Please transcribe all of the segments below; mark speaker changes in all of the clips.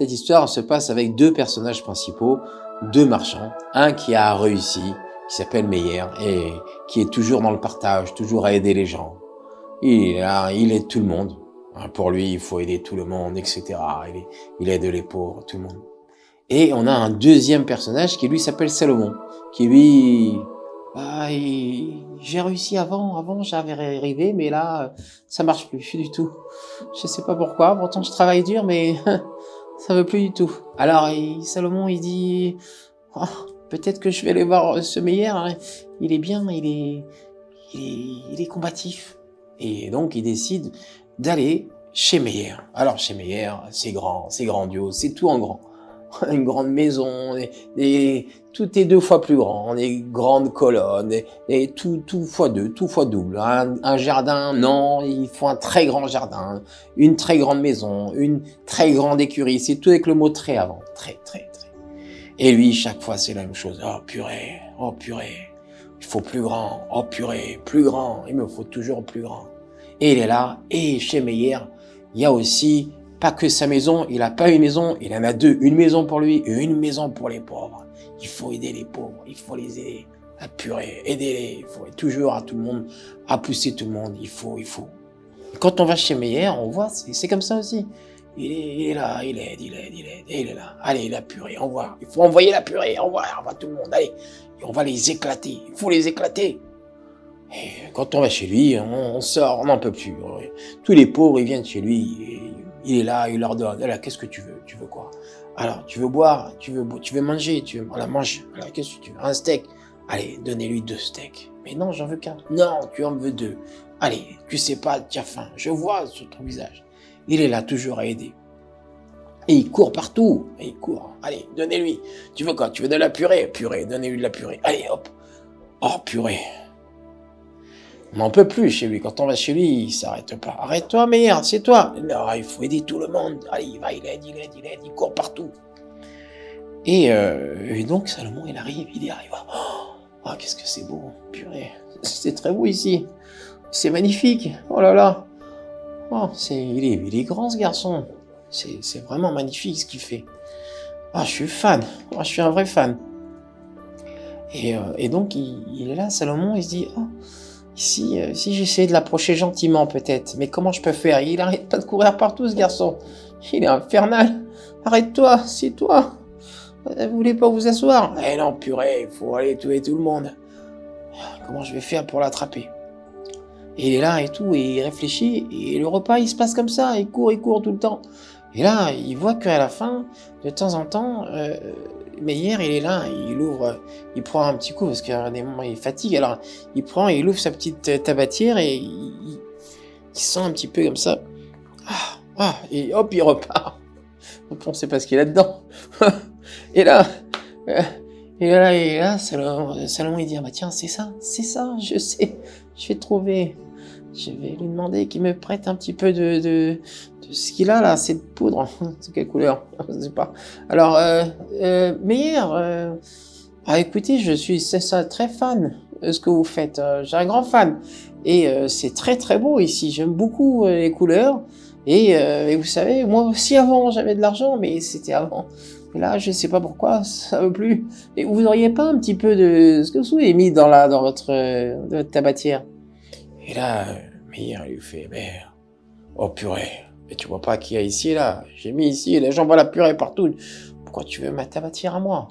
Speaker 1: Cette histoire se passe avec deux personnages principaux, deux marchands. Un qui a réussi, qui s'appelle Meyer, et qui est toujours dans le partage, toujours à aider les gens. Il est là, il aide tout le monde. Pour lui, il faut aider tout le monde, etc. Il aide les pauvres, tout le monde. Et on a un deuxième personnage qui lui s'appelle Salomon, qui lui, j'ai réussi avant j'avais arrivé, mais là, ça marche plus du tout. Je sais pas pourquoi, pourtant je travaille dur, mais ça veut plus du tout. Alors Salomon, il dit, oh, peut-être que je vais aller voir ce Meyer, hein. Il est bien, il est combatif. Et donc il décide d'aller chez Meyer. Alors chez Meyer, c'est grand, c'est grandiose, c'est tout en grand. Une grande maison, tout est 2 fois plus grand, des grandes colonnes, et tout fois 2, tout fois double. Un jardin, non, il faut un très grand jardin, une très grande maison, une très grande écurie, c'est tout avec le mot très avant, très. Et lui, chaque fois, c'est la même chose. Oh purée, il faut plus grand, oh purée, plus grand, il me faut toujours plus grand. Et il est là, et chez Meyer, il y a aussi pas que sa maison, il a pas une maison, il en a deux. Une maison pour lui et une maison pour les pauvres. Il faut aider les pauvres, il faut les aider. À purée, aider-les, il faut toujours à tout le monde, à pousser tout le monde, il faut. Et quand on va chez Meyer, on voit, c'est comme ça aussi. Il est là, il aide, et il est là. Allez, la purée, envoie. Il faut envoyer la purée, envoie tout le monde, allez. Et on va les éclater, il faut les éclater. Et quand on va chez lui, on sort, on n'en peut plus. Tous les pauvres, ils viennent chez lui, et il est là, il leur donne. Voilà, qu'est-ce que tu veux? Tu veux quoi? Alors, tu veux boire? Tu veux manger? Voilà, mange. Alors, qu'est-ce que tu veux? Un steak? Allez, donnez-lui 2 steaks. Mais non, j'en veux qu'un. Non, tu en veux 2. Allez, tu sais pas, tu as faim. Je vois sur ton visage. Il est là, toujours à aider. Et il court partout. Et il court. Allez, donnez-lui. Tu veux quoi? Tu veux de la purée? Purée, donnez-lui de la purée. Allez, hop. Oh, purée. On n'en peut plus chez lui. Quand on va chez lui, il s'arrête pas. Arrête-toi, merde, c'est toi. Non, il faut aider tout le monde. Allez, il aide, il court partout. Et donc, Salomon, il arrive. Oh, qu'est-ce que c'est beau, purée. C'est très beau ici. C'est magnifique. Oh là là. Oh, il est grand, ce garçon. C'est vraiment magnifique, ce qu'il fait. Ah, je suis fan. Ah, je suis un vrai fan. Et donc, il est là, Salomon, il se dit, oh, si j'essayais de l'approcher gentiment peut-être, mais comment je peux faire? Il arrête pas de courir partout, ce garçon. Il est infernal. Arrête-toi, c'est toi. Vous voulez pas vous asseoir? Eh non, purée, il faut aller tuer tout le monde. Comment je vais faire pour l'attraper? Et il est là et tout, et il réfléchit, et le repas, il se passe comme ça, il court tout le temps. Et là, il voit qu'à la fin, de temps en temps, Meyer, il est là, il prend un petit coup, parce qu'à des moments, il fatigue, alors il ouvre sa petite tabatière, et il sent un petit peu comme ça. Et hop, il repart. On sait pas ce qu'il y a là-dedans. Et là, Salomon, il dit, ah bah tiens, c'est ça, je sais, je vais trouver. Je vais lui demander qu'il me prête un petit peu de ce qu'il a là, cette poudre. C'est quelle couleur? Je sais pas. Alors, Meyer, écoutez, je suis ça, très fan de ce que vous faites. J'ai un grand fan. Et c'est très très beau ici. J'aime beaucoup les couleurs. Et vous savez, moi aussi avant, j'avais de l'argent, mais c'était avant. Et là, je sais pas pourquoi, ça veut plus. Et vous auriez pas un petit peu de ce que vous avez mis dans votre tabatière? Et là, Meyer, il lui fait, merde, oh purée, mais tu vois pas qu'il y a ici, là? J'ai mis ici, les gens voient la purée partout. Pourquoi tu veux ma tabatière à moi?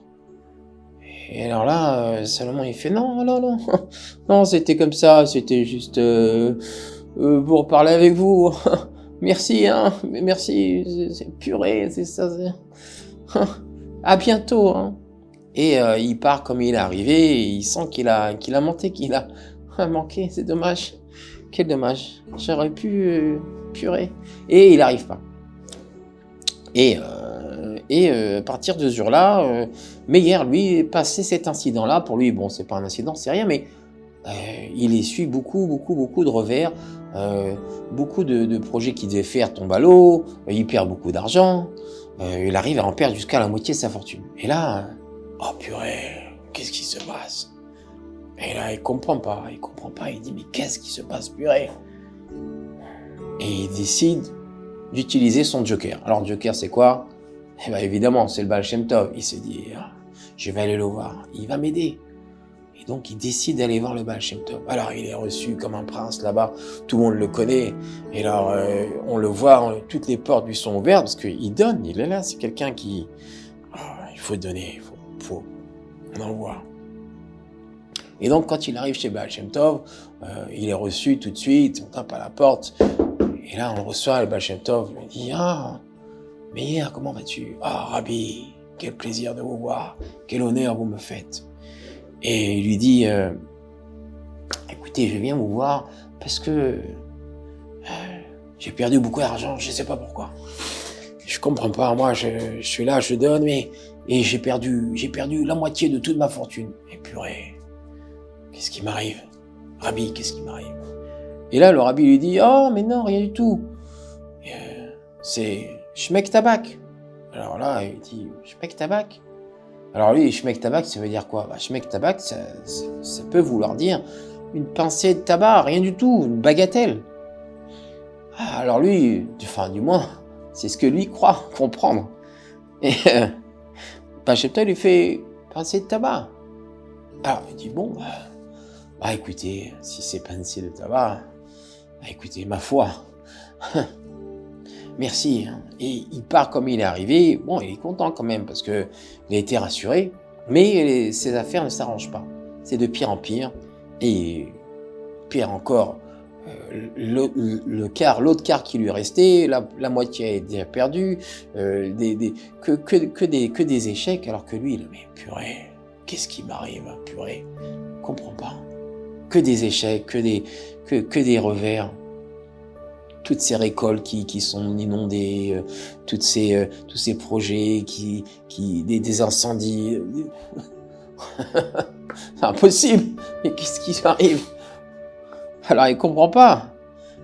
Speaker 1: Et alors là, Salomon, il fait, non, non, c'était comme ça, c'était juste pour parler avec vous. Merci, merci, c'est purée, c'est ça, à bientôt, hein. Et il part comme il est arrivé, et il sent qu'il a manqué, c'est dommage. Quel dommage. J'aurais pu purée. Et il n'arrive pas. Et à partir de ce jour-là, Meyer, lui, passé cet incident-là, pour lui, bon, c'est pas un incident, c'est rien, mais il essuie beaucoup de revers, beaucoup de projets qu'il devait faire tombent à l'eau, il perd beaucoup d'argent, il arrive à en perdre jusqu'à la moitié de sa fortune. Et là, oh purée, qu'est-ce qui se passe? Et là, il comprend pas, il dit, mais qu'est-ce qui se passe, purée? Et il décide d'utiliser son joker. Alors, joker, c'est quoi? Et ben évidemment, c'est le Baal Shem Tov. Il se dit, ah, je vais aller le voir, il va m'aider. Et donc, il décide d'aller voir le Baal Shem Tov. Alors, il est reçu comme un prince là-bas, tout le monde le connaît. Et alors, on le voit, toutes les portes lui sont ouvertes parce qu'il donne, il est là, c'est quelqu'un qui... il faut donner, on envoie. Et donc, quand il arrive chez Baal Shem Tov, il est reçu tout de suite, on tape à la porte. Et là, on le reçoit, le Baal Shem Tov lui dit, ah, Meir, comment vas-tu? Ah, Rabbi, quel plaisir de vous voir, quel honneur vous me faites. Et il lui dit, écoutez, je viens vous voir parce que j'ai perdu beaucoup d'argent, je ne sais pas pourquoi. Je comprends pas, moi je suis là, je donne, mais et j'ai perdu la moitié de toute ma fortune. Et purée, qu'est-ce qui m'arrive? Rabbi, qu'est-ce qui m'arrive? Et là, le Rabbi lui dit, oh, mais non, rien du tout. C'est Shmek Tabak. Alors là, il dit, Shmek Tabak. Alors lui, Shmek Tabak, ça veut dire quoi? Shmek Tabak, ça peut vouloir dire une pincée de tabac, rien du tout, une bagatelle. Alors lui, du moins, c'est ce que lui croit comprendre. Et Pachepta lui fait pincée de tabac. Alors il dit, bon, écoutez, si c'est pincée de tabac, écoutez, ma foi, merci. Et il part comme il est arrivé. Bon, il est content quand même parce que il a été rassuré. Mais ses affaires ne s'arrangent pas. C'est de pire en pire. Et pire encore, l'autre quart qui lui restait, la moitié a été perdue, que des échecs, alors que lui, mais purée, qu'est-ce qui m'arrive, purée, je comprends pas. Que des échecs, que des revers. Toutes ces récoltes qui sont inondées, tous ces projets des incendies. C'est impossible. Mais qu'est-ce qui arrive? Alors il comprend pas.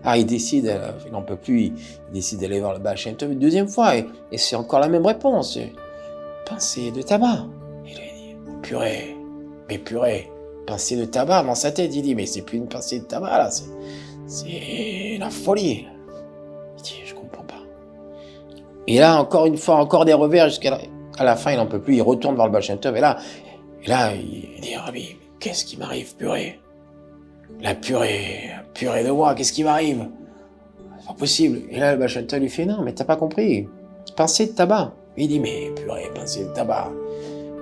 Speaker 1: Alors il décide, il n'en peut plus, il décide d'aller voir le Baal Shem Tov une deuxième fois et c'est encore la même réponse. Pincée de tabac. Il lui dit, purée, pincée de tabac dans sa tête. Il dit, mais c'est plus une pincée de tabac là, c'est la folie. Il dit, je comprends pas. Et là, encore une fois, encore des revers jusqu'à la fin, il n'en peut plus, il retourne voir le Baal Shem Tov et là, il dit, Rabbi, qu'est-ce qui m'arrive, purée? La purée de moi, qu'est-ce qui m'arrive? C'est pas possible. Et là, le Baal Shem Tov lui fait, non, mais t'as pas compris. Pincée de tabac. Il dit, mais purée, pincée de tabac.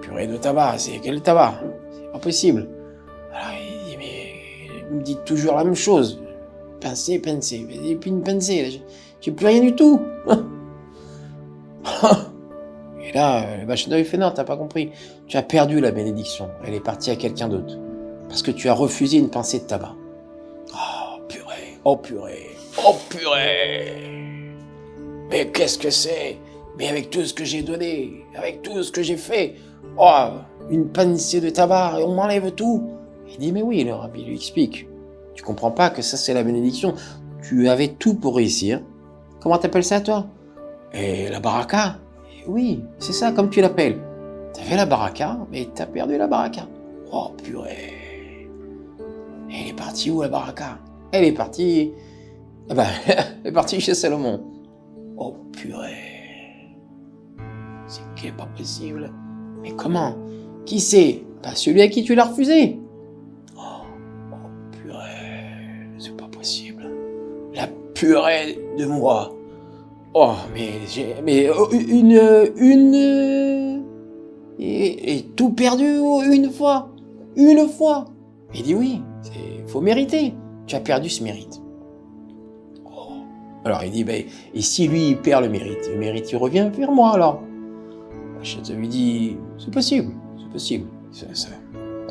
Speaker 1: Purée de tabac, c'est quel tabac? C'est pas possible. Alors il dit, mais vous me dites toujours la même chose. Pincée. Et puis une pincée, j'ai plus rien du tout. Et là, le Baal Shem Tov lui fait, non, t'as pas compris. Tu as perdu la bénédiction. Elle est partie à quelqu'un d'autre. Parce que tu as refusé une pincée de tabac. Oh purée. Mais qu'est-ce que c'est? Mais avec tout ce que j'ai donné, avec tout ce que j'ai fait, une pincée de tabac et on m'enlève tout. Il dit, mais oui, le Rabbi lui explique. Tu comprends pas que ça c'est la bénédiction. Tu avais tout pour réussir. Comment t'appelles ça toi? Et la baraka? Oui, c'est ça comme tu l'appelles. T'avais la baraka, mais t'as perdu la baraka. Oh purée. Elle est partie où la baraka? Elle est partie... elle est partie chez Salomon. Oh purée. C'est pas possible. Mais comment? Qui c'est? Celui à qui tu l'as refusé. Oh purée. C'est pas possible. La purée de moi. Oh, et tout perdu une fois. Il dit oui, faut mériter. Tu as perdu ce mérite. Oh. Alors il dit, et si lui il perd le mérite il revient vers moi alors. Je lui dis, c'est possible. On ne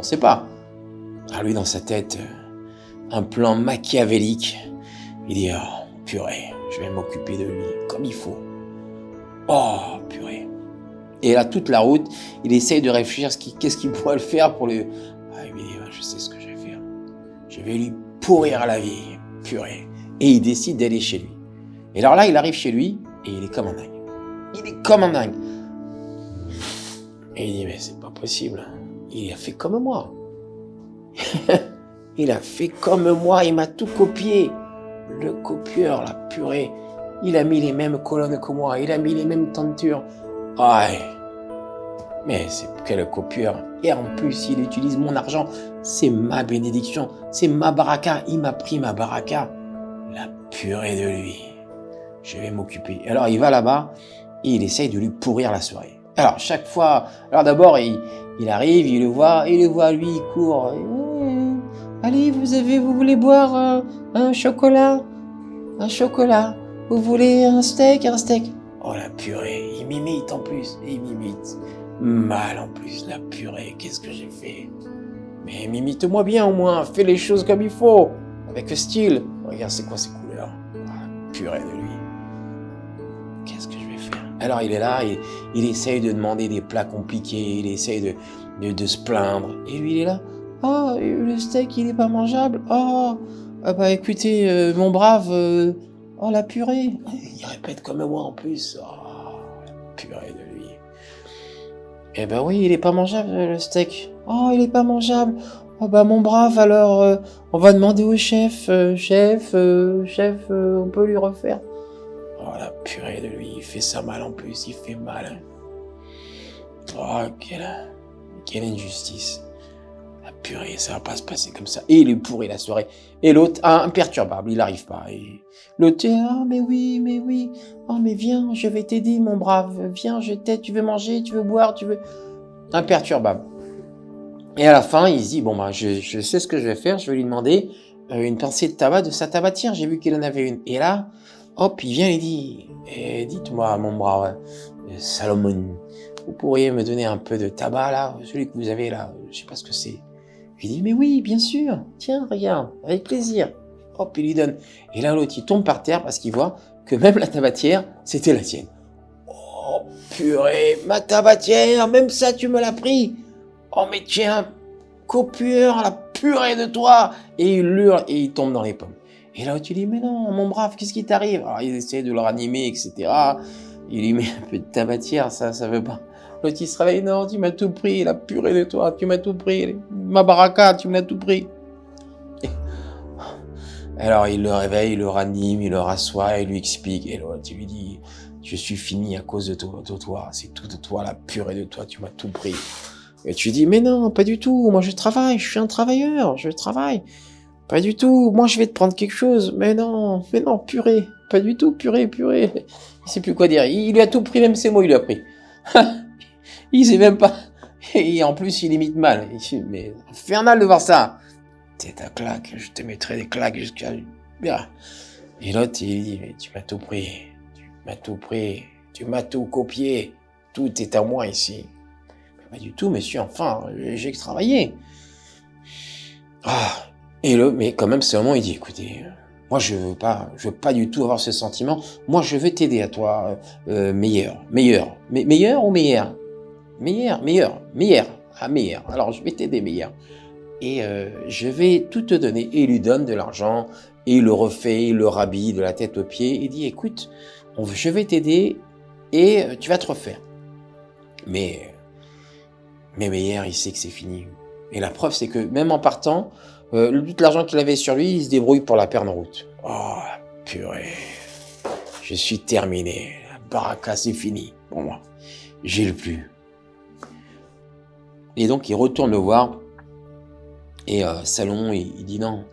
Speaker 1: sait pas. Alors lui dans sa tête, un plan machiavélique. Il dit, oh purée, je vais m'occuper de lui comme il faut. Oh purée. Et là toute la route, il essaye de réfléchir qu'est-ce qu'il pourrait le faire pour le... il me dit, je sais ce que je vais faire. Je vais lui pourrir la vie, purée. Et il décide d'aller chez lui. Et alors là, il arrive chez lui et il est comme un dingue. Et il dit, mais c'est pas possible. Il a fait comme moi. Il m'a tout copié. Le copieur, la purée. Il a mis les mêmes colonnes que moi. Il a mis les mêmes tentures. Aïe, mais c'est quel copieur. Et en plus, il utilise mon argent. C'est ma bénédiction. C'est ma baraka. Il m'a pris ma baraka. La purée de lui. Je vais m'occuper. Alors, il va là-bas et il essaye de lui pourrir la soirée. Alors, chaque fois... Alors, d'abord, il arrive, il le voit, lui, il court. Allez, vous voulez boire un chocolat? Un chocolat. Vous voulez un steak? Un steak. Oh, la purée. Il m'imite en plus. Il m'imite. Mal en plus, la purée. Qu'est-ce que j'ai fait? Mais m'imite-moi bien au moins. Fais les choses comme il faut. Avec style. Regarde, c'est quoi ces couleurs? Oh, la purée de lui. Qu'est-ce que je vais faire? Alors, il est là, il essaye de demander des plats compliqués. Il essaye de se plaindre. Et lui, il est là. Oh, le steak, il est pas mangeable. Oh, ah bah écoutez, mon brave, oh la purée. Il répète comme moi en plus. Oh, la purée de lui. Eh ben oui, il est pas mangeable le steak. Oh, il est pas mangeable. Oh bah mon brave, alors on va demander au chef. Chef, on peut lui refaire. Oh la purée de lui, il fait ça mal en plus, il fait mal. Oh, quelle injustice. La purée, ça va pas se passer comme ça. Et il est pourri la soirée. Et l'autre, imperturbable, il n'arrive pas. Et l'autre, mais oui. Oh, mais viens, je vais t'aider, mon brave. Viens, je t'aide, tu veux manger, tu veux boire, tu veux... Imperturbable. Et à la fin, il se dit, bon, je sais ce que je vais faire, je vais lui demander une pincée de tabac de sa tabatière. J'ai vu qu'il en avait une. Et là, hop, il vient et dit, dites-moi, mon brave Salomon, vous pourriez me donner un peu de tabac, là, celui que vous avez, là, je sais pas ce que c'est. Il dit, mais oui, bien sûr, tiens, regarde, avec plaisir. Hop, il lui donne. Et là, l'autre, il tombe par terre parce qu'il voit que même la tabatière, c'était la tienne. Oh, purée, ma tabatière, même ça, tu me l'as pris. Oh, mais tiens, copieur, la purée de toi. Et il hurle et il tombe dans les pommes. Et là, tu dis, mais non, mon brave, qu'est-ce qui t'arrive? Alors, il essaie de le ranimer, etc. Il lui met un peu de tabatière, ça veut pas. L'autre, il se réveille, non, tu m'as tout pris, la purée de toi, tu m'as tout pris, ma baraka, tu m'as tout pris. Et... Alors, il le réveille, il le ranime, il le rassoit, il lui explique, et l'autre, il lui dit, je suis fini à cause de toi, c'est tout de toi, la purée de toi, tu m'as tout pris. Et tu dis, mais non, pas du tout, moi je travaille, je suis un travailleur, je travaille. Pas du tout, moi je vais te prendre quelque chose, mais non, purée, pas du tout, purée. Il sait plus quoi dire, il lui a tout pris, même ses mots, il lui a pris. Il sait même pas. Et en plus, il imite mal. Mais infernal de voir ça. T'es ta claque, je te mettrai des claques jusqu'à... Et l'autre, il dit, mais tu m'as tout pris, tu m'as tout copié, tout est à moi ici. Mais pas du tout, monsieur, enfin, j'ai travaillé. Mais quand même, c'est un moment, il dit, écoutez, moi, je veux pas du tout avoir ce sentiment. Moi, je veux t'aider à toi, meilleur. Meilleur ou meilleur? Meilleur. Ah, meilleur. Alors, je vais t'aider, meilleur. Et je vais tout te donner. Et il lui donne de l'argent. Et il le refait, il le rhabille de la tête aux pieds. Il dit, écoute, je vais t'aider et tu vas te refaire. Mais meilleur, il sait que c'est fini. Et la preuve, c'est que même en partant, tout l'argent qu'il avait sur lui, il se débrouille pour la perdre en route. Oh, purée. Je suis terminé. La baraka, c'est fini pour moi. J'ai le plus. Et donc, il retourne le voir. Et Salomon, il dit non,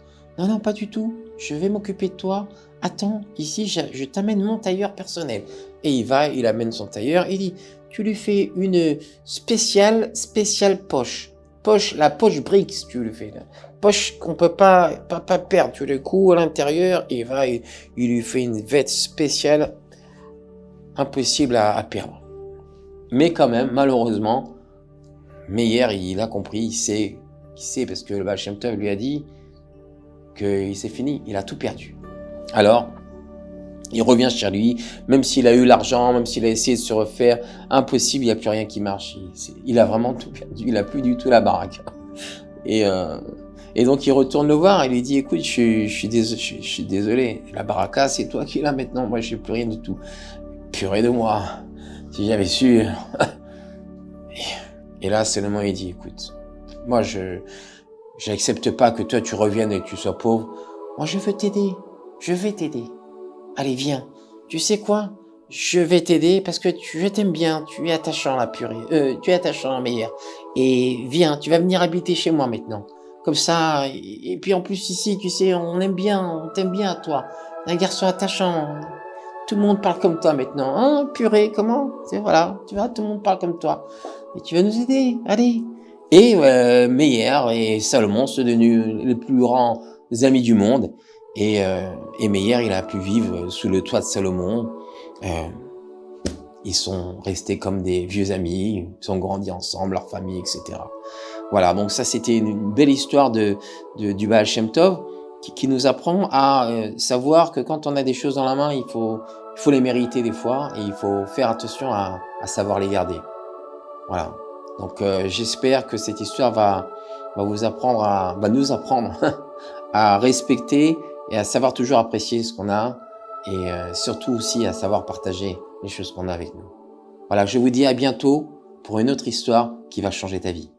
Speaker 1: pas du tout. Je vais m'occuper de toi. Attends, ici, je t'amène mon tailleur personnel. Et il amène son tailleur. Il dit, tu lui fais une spéciale poche. La poche Brix, tu lui fais. Poche qu'on peut pas perdre. Tu le couds à l'intérieur. Il lui fait une veste spéciale impossible à perdre. Mais quand même, malheureusement, Meyer, il a compris, il sait parce que le Baal Shem Tov lui a dit que c'est fini, il a tout perdu. Alors, il revient chez lui, même s'il a eu l'argent, même s'il a essayé de se refaire, impossible, il n'y a plus rien qui marche. Il a vraiment tout perdu, il n'a plus du tout la baraque. Et donc, il retourne le voir et lui dit, écoute, je suis désolé, la baraka, c'est toi qui l'as maintenant, moi, je n'ai plus rien du tout. Purée de moi, si j'avais su... Et là, seulement, il dit, écoute, moi, je n'accepte pas que toi, tu reviennes et que tu sois pauvre. Moi, je veux t'aider. Allez, viens. Tu sais quoi? je vais t'aider parce que je t'aime bien, tu es attachant la purée, tu es attachant meilleur et viens, tu vas venir habiter chez moi maintenant. Comme ça et puis en plus ici, tu sais, on aime bien, on t'aime bien toi. Un garçon attachant, tout le monde parle comme toi maintenant. Hein, purée, comment? C'est voilà, tu vois, tout le monde parle comme toi et tu vas nous aider, allez. Et Meyer et Salomon sont devenus les plus grands amis du monde et Meyer, il a pu vivre sous le toit de Salomon. Heu, Ils sont restés comme des vieux amis, ils ont grandi ensemble, leur famille et cetera. Voilà, donc ça c'était une belle histoire du Baal Shem Tov qui nous apprend à, savoir que quand on a des choses dans la main, il faut les mériter des fois et il faut faire attention à savoir les garder. Voilà, donc j'espère que cette histoire va vous apprendre va nous apprendre à respecter et à savoir toujours apprécier ce qu'on a et surtout aussi à savoir partager les choses qu'on a avec nous. Voilà, je vous dis à bientôt pour une autre histoire qui va changer ta vie.